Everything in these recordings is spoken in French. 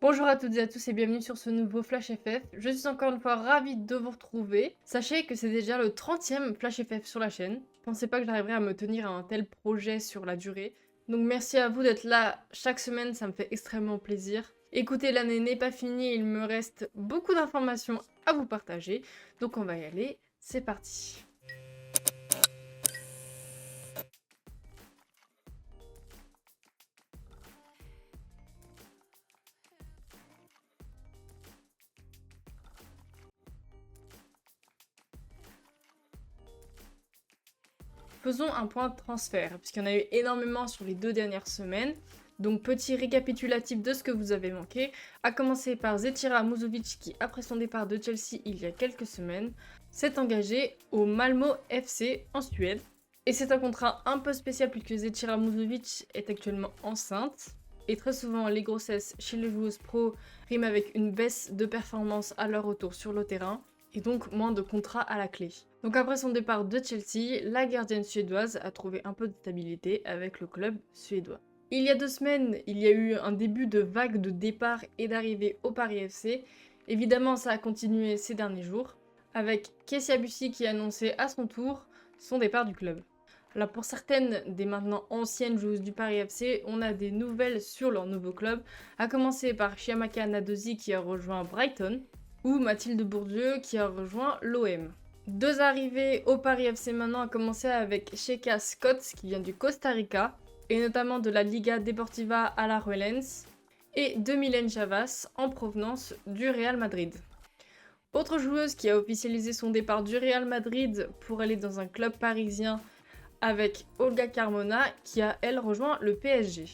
Bonjour à toutes et à tous et bienvenue sur ce nouveau Flash FF. Je suis encore une fois ravie de vous retrouver. Sachez que c'est déjà le 30e Flash FF sur la chaîne. Je pensais pas que j'arriverais à me tenir à un tel projet sur la durée. Donc merci à vous d'être là chaque semaine, ça me fait extrêmement plaisir. Écoutez, l'année n'est pas finie, il me reste beaucoup d'informations à vous partager. Donc on va y aller, c'est parti. Faisons un point de transfert, puisqu'il y en a eu énormément sur les 2 dernières semaines. Donc petit récapitulatif de ce que vous avez manqué, à commencer par Zetira Muzovic qui, après son départ de Chelsea il y a quelques semaines, s'est engagé au Malmö FC en Suède. Et c'est un contrat un peu spécial puisque Zetira Muzovic est actuellement enceinte. Et très souvent, les grossesses chez les joueuses pro riment avec une baisse de performance à leur retour sur le terrain, et donc moins de contrats à la clé. Donc après son départ de Chelsea, la gardienne suédoise a trouvé un peu de stabilité avec le club suédois. Il y a 2 semaines, il y a eu un début de vague de départ et d'arrivée au Paris FC. Évidemment, ça a continué ces derniers jours, avec Kessia Bussi qui a annoncé à son tour son départ du club. Alors pour certaines des maintenant anciennes joueuses du Paris FC, on a des nouvelles sur leur nouveau club, à commencer par Chiamaka Nadosi qui a rejoint Brighton, ou Mathilde Bourdieu qui a rejoint l'OM. 2 arrivées au Paris FC maintenant, à commencer avec Sheka Scott qui vient du Costa Rica, et notamment de la Liga Deportiva Alajuelense, et de Mylène Chavas en provenance du Real Madrid. Autre joueuse qui a officialisé son départ du Real Madrid pour aller dans un club parisien avec Olga Carmona qui a elle rejoint le PSG.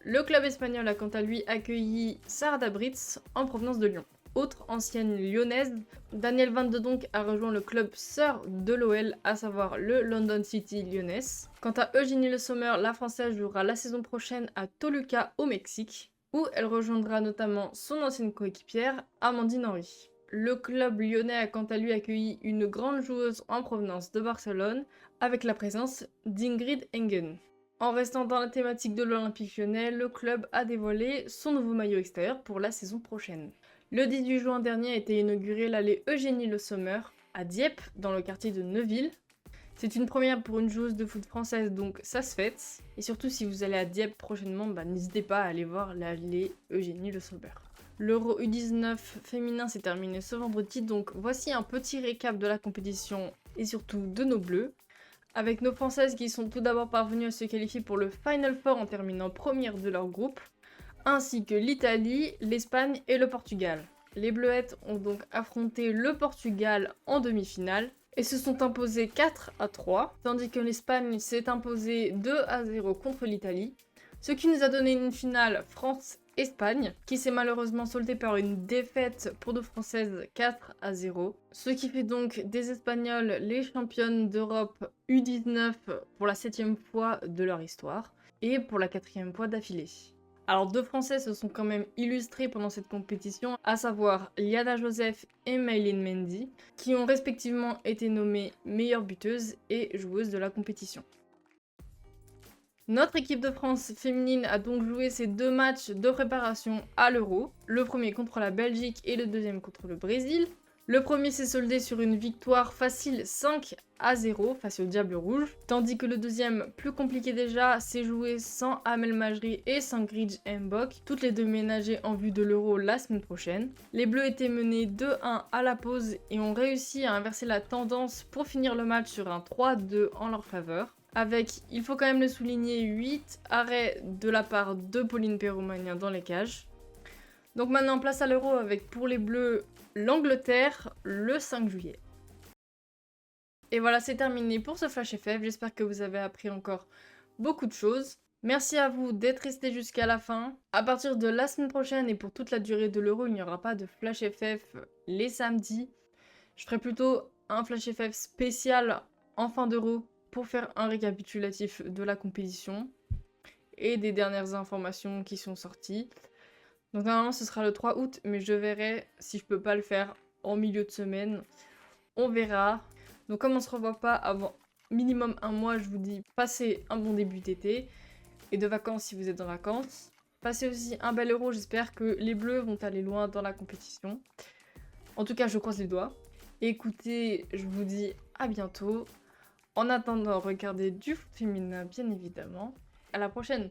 Le club espagnol a quant à lui accueilli Sarda Brits en provenance de Lyon. Autre ancienne lyonnaise, Danielle Van de Donk a rejoint le club sœur de l'OL, à savoir le London City Lyonnais. Quant à Eugénie Le Sommer, la française jouera la saison prochaine à Toluca au Mexique, où elle rejoindra notamment son ancienne coéquipière Amandine Henry. Le club lyonnais a quant à lui accueilli une grande joueuse en provenance de Barcelone, avec la présence d'Ingrid Engen. En restant dans la thématique de l'Olympique lyonnais, le club a dévoilé son nouveau maillot extérieur pour la saison prochaine. Le 18 juin dernier a été inaugurée l'allée Eugénie Le Sommer à Dieppe, dans le quartier de Neuville. C'est une première pour une joueuse de foot française, donc ça se fête. Et surtout, si vous allez à Dieppe prochainement, n'hésitez pas à aller voir l'allée Eugénie Le Sommer. L'Euro U19 féminin s'est terminé ce vendredi, donc voici un petit récap de la compétition et surtout de nos bleus. Avec nos françaises qui sont tout d'abord parvenues à se qualifier pour le Final Four en terminant première de leur groupe, ainsi que l'Italie, l'Espagne et le Portugal. Les Bleuettes ont donc affronté le Portugal en demi-finale et se sont imposés 4-3, tandis que l'Espagne s'est imposée 2-0 contre l'Italie, ce qui nous a donné une finale France-Espagne, qui s'est malheureusement soldée par une défaite pour nos Françaises 4-0, ce qui fait donc des Espagnols les championnes d'Europe U19 pour la 7e fois de leur histoire, et pour la 4e fois d'affilée. Alors 2 Françaises se sont quand même illustrées pendant cette compétition, à savoir Liana Joseph et Maylin Mendy, qui ont respectivement été nommées meilleure buteuse et joueuse de la compétition. Notre équipe de France féminine a donc joué ses 2 matchs de préparation à l'Euro, le premier contre la Belgique et le deuxième contre le Brésil. Le premier s'est soldé sur une victoire facile 5-0 face au Diable Rouge, tandis que le deuxième, plus compliqué déjà, s'est joué sans Amel Majri et sans Gridge Mbok, toutes les 2 ménagées en vue de l'Euro la semaine prochaine. Les Bleus étaient menés 2-1 à la pause et ont réussi à inverser la tendance pour finir le match sur un 3-2 en leur faveur, avec, il faut quand même le souligner, 8 arrêts de la part de Pauline Perromagnin dans les cages. Donc maintenant, place à l'Euro avec pour les Bleus l'Angleterre le 5 juillet. Et voilà, c'est terminé pour ce Flash FF. J'espère que vous avez appris encore beaucoup de choses. Merci à vous d'être restés jusqu'à la fin. À partir de la semaine prochaine et pour toute la durée de l'Euro, il n'y aura pas de Flash FF les samedis. Je ferai plutôt un Flash FF spécial en fin d'Euro pour faire un récapitulatif de la compétition et des dernières informations qui sont sorties. Donc normalement ce sera le 3 août, mais je verrai si je peux pas le faire en milieu de semaine. On verra. Donc comme on se revoit pas avant minimum un mois, je vous dis passez un bon début d'été et de vacances si vous êtes en vacances. Passez aussi un bel Euro, j'espère que les Bleus vont aller loin dans la compétition. En tout cas, je croise les doigts. Écoutez, je vous dis à bientôt. En attendant, regardez du foot féminin, bien évidemment. À la prochaine!